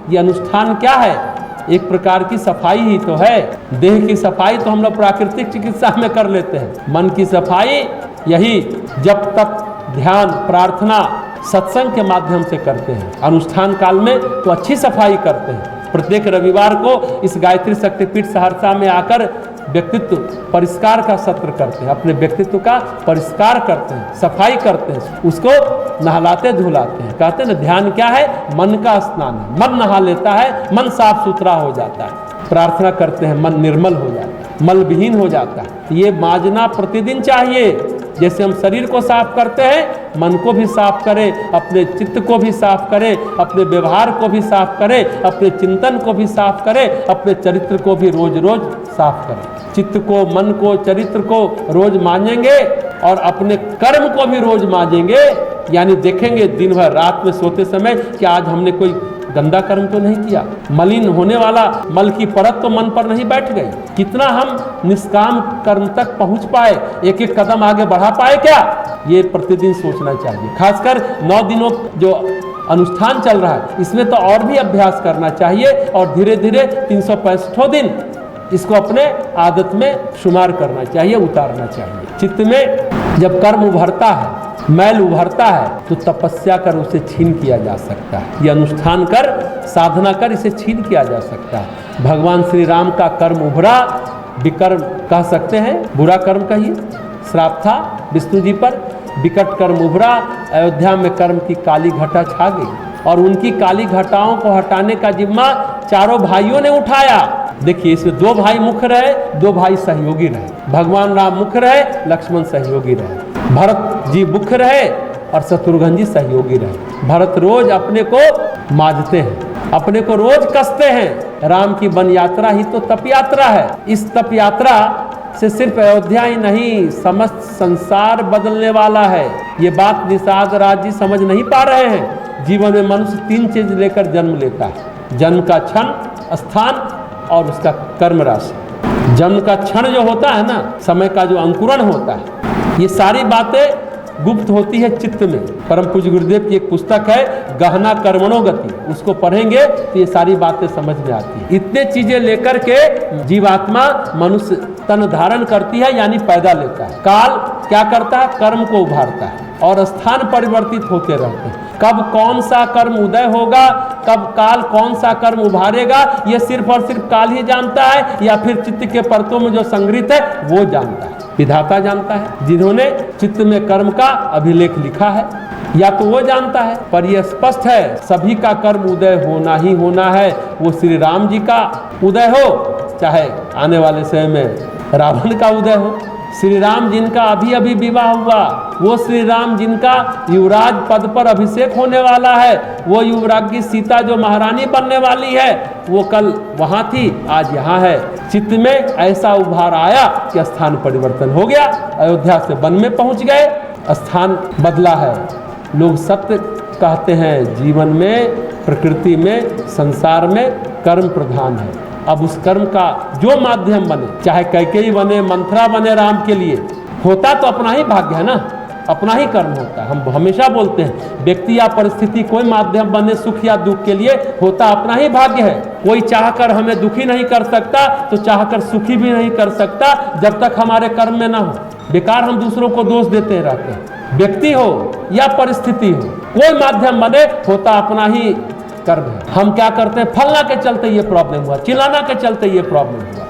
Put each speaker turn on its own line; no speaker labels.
ये अनुष्ठान क्या है? एक प्रकार की सफाई ही तो है। देह की सफाई तो हम लोग प्राकृतिक चिकित्सा में कर लेते हैं। मन की सफाई यही जप तप ध्यान प्रार्थना सत्संग के माध्यम से करते हैं। अनुष्ठान काल में तो अच्छी सफाई करते हैं। प्रत्येक रविवार को इस गायत्री शक्तिपीठ सहरसा में आकर व्यक्तित्व परिष्कार का सत्र करते हैं। अपने व्यक्तित्व का परिष्कार करते हैं, सफाई करते हैं, उसको नहलाते धुलाते हैं। कहते हैं ना, ध्यान क्या है? मन का स्नान है। मन नहा लेता है, मन साफ सुथरा हो जाता है। प्रार्थना करते हैं, मन निर्मल हो जाता है, मल विहीन हो जाता है। ये माजना प्रतिदिन चाहिए। जैसे हम शरीर को साफ करते हैं, मन को भी साफ करें, अपने चित्त को भी साफ करें, अपने व्यवहार को भी साफ करें, अपने चिंतन को भी साफ करें, अपने चरित्र को भी रोज रोज साफ करें। चित्त को, मन को, चरित्र को रोज मांजेंगे और अपने कर्म को भी रोज मांजेंगे। यानी देखेंगे दिन भर रात में सोते समय कि आज हमने कोई गंदा कर्म तो नहीं किया। मलिन होने वाला मल की परत तो मन पर नहीं बैठ गई। कितना हम निष्काम कर्म तक पहुंच पाए, एक एक कदम आगे बढ़ा पाए क्या? ये प्रतिदिन सोचना चाहिए। खासकर 9 दिनों जो अनुष्ठान चल रहा है, इसमें तो और भी अभ्यास करना चाहिए और धीरे धीरे 365 दिन इसको अपने आदत में शुमार करना चाहिए, उतारना चाहिए। चित्त में जब कर्म उभरता है, मैल उभरता है, तो तपस्या कर उसे छीन किया जा सकता है। ये अनुष्ठान कर, साधना कर इसे छीन किया जा सकता है। भगवान श्री राम का कर्म उभरा, विकर्म कह सकते हैं, बुरा कर्म कहिए, श्राप था विष्णु जी पर। विकट कर्म उभरा, अयोध्या में कर्म की काली घटा छा गई और उनकी काली घटाओं को हटाने का जिम्मा चारों भाइयों ने उठाया। देखिए, इसमें 2 भाई मुख्य रहे, 2 भाई सहयोगी रहे। भगवान राम मुख्य रहे, लक्ष्मण सहयोगी रहे। भरत जी मुख्य रहे और शत्रुघ्न जी सहयोगी रहे। भरत रोज अपने को माजते हैं, अपने को रोज कसते हैं। राम की वन यात्रा ही तो तप यात्रा है। इस तप यात्रा से सिर्फ अयोध्या ही नहीं, समस्त संसार बदलने वाला है। ये बात निषाद राज जी समझ नहीं पा रहे हैं। जीवन में मनुष्य 3 चीज लेकर जन्म लेता है: जन्म का क्षण, स्थान और उसका कर्म राशि। जन्म का क्षण जो होता है ना, समय का जो अंकुरण होता है, ये सारी बातें गुप्त होती है चित्त में। परम पूज्य गुरुदेव की एक पुस्तक है गहना कर्मणो गति, उसको पढ़ेंगे तो ये सारी बातें समझ में आती है। इतने चीजें लेकर के जीवात्मा मनुष्य तन धारण करती है, यानी पैदा लेता है। काल क्या करता है? कर्म को उभारता है और स्थान परिवर्तित होते रहते हैं। कब कौन सा कर्म उदय होगा, कब काल कौन सा कर्म उभारेगा, ये सिर्फ और सिर्फ काल ही जानता है, या फिर चित्त के परतों में जो संग्रहित है वो जानता है। विधाता जानता है। जिन्होंने चित्त में कर्म का अभिलेख लिखा है, या तो वो जानता है। पर यह स्पष्ट है, सभी का कर्म उदय होना ही होना है। वो श्री राम जी का उदय हो, चाहे आने वाले समय में रावण का उदय हो। श्री राम जिनका अभी अभी विवाह हुआ, वो श्री राम जिनका युवराज पद पर अभिषेक होने वाला है, वो युवराज्ञी सीता जो महारानी बनने वाली है, वो कल वहाँ थी, आज यहाँ है। चित्त में ऐसा उभार आया कि स्थान परिवर्तन हो गया। अयोध्या से वन में पहुँच गए, स्थान बदला है। लोग सत्य कहते हैं, जीवन में, प्रकृति में, संसार में कर्म प्रधान है। अब उस कर्म का जो माध्यम बने, चाहे कैकेयी बने, मंथरा बने राम के लिए, होता तो अपना ही भाग्य है ना, अपना ही कर्म होता है। हम हमेशा बोलते हैं, व्यक्ति या परिस्थिति कोई माध्यम बने सुख या दुख के लिए, होता अपना ही भाग्य है। कोई चाहकर हमें दुखी नहीं कर सकता तो चाहकर सुखी भी नहीं कर सकता, जब तक हमारे कर्म में ना हो। बेकार हम दूसरों को दोष देते रहते हैं। व्यक्ति हो या परिस्थिति हो, कोई माध्यम बने, होता अपना ही कर्म है। हम क्या करते हैं, फलना के चलते ये प्रॉब्लम हुआ, चिल्लाना के चलते ये प्रॉब्लम हुआ।